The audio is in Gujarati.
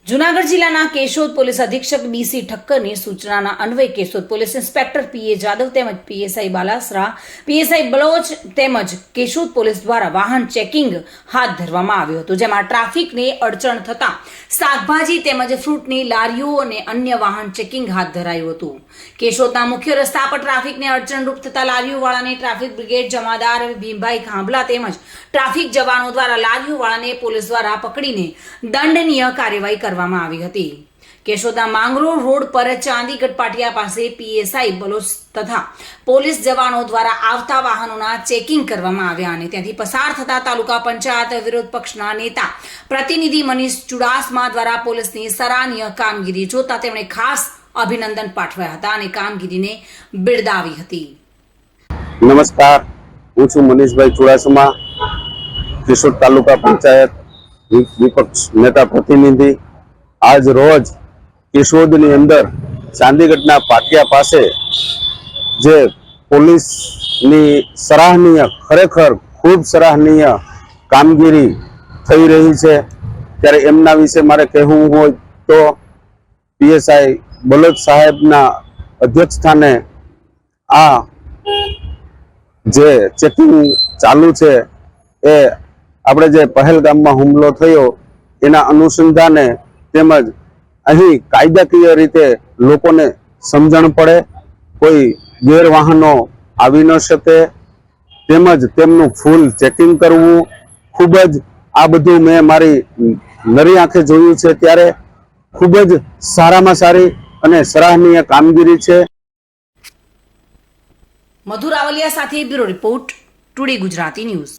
જૂનાગઢ જિલ્લાના કેશોદ પોલીસ અધિક્ષક બીસી ઠક્કરની સૂચનાના અન્વયે કેશોદ પોલીસ ઇન્સ્પેક્ટર પીએ જાદવ તેમજ પીએસઆઈ બાલાસરા, પીએસઆઈ બલોચ તેમજ કેશોદ પોલીસ દ્વારા વાહન ચેકિંગ હાથ ધરવામાં આવ્યું હતું, જેમાં ટ્રાફિકને અડચણ થતા શાકભાજી તેમજ ફ્રૂટની લારીઓ અને અન્ય વાહન ચેકિંગ હાથ ધરાયું હતું। કેશોદના મુખ્ય રસ્તા પર ટ્રાફિકને અડચણરૂપ થતા લારીઓવાળાને ટ્રાફિક બ્રિગેડ જમાદાર ભીમભાઈ ખાંભલા તેમજ ટ્રાફિક જવાનો દ્વારા લારીઓવાળાને પોલીસ દ્વારા પકડીને દંડનીય કાર્યવાહી કરવામાં આવી હતી। કેશોદના માંગરોળ રોડ પર ચાંદીગઢ પાટિયા પાસે પીએસઆઈ બલોચ તથા પોલીસ જવાનો દ્વારા આવતા વાહનોના ચેકિંગ કરવામાં આવ્યા અને ત્યાંથી પસાર થતા તાલુકા પંચાયત વિરોધ પક્ષના નેતા પ્રતિનિધિ મનીષ ચુડાસમા દ્વારા પોલીસની સરાહનીય કામગીરી જોતા તેમણે ખાસ અભિનંદન પાઠવ્યા હતા અને કામગીરીને બિરદાવી હતી। નમસ્કાર, હું છું મનીષભાઈ ચુડાસમા, કેશોદ તાલુકા પંચાયત વિપક્ષ નેતા પ્રતિનિધિ। આજ રોજ કેશોદની અંદર ચાંદીગઢના પાટિયા પાસે જે પોલીસની સરાહનીય, ખરેખર ખૂબ સરાહનીય કામગીરી થઈ રહી છે, ત્યારે એમના વિશે મારે કહેવું હોય તો પીએસઆઈ બલોચ સાહેબના અધ્યક્ષસ્થાને આ જે ચેકિંગ ચાલુ છે એ આપણે જે પહેલગામમાં હુમલો થયો એના અનુસંધાને તેમજ અહીં કાયદાકીય રીતે લોકોને સમજણ પડે, કોઈ ગેરવાહનો આવી ન શકે, તેમજ તેમનું ફૂલ ચેકિંગ કરવું, ખૂબ જ આ બધું મેં મારી નરી આંખે જોયું છે, ત્યારે ખૂબ જ સારામાં સારી અને સરાહનીય કામગીરી છે। મધુર રાવલિયા સાથે bureau report, today Gujarati news.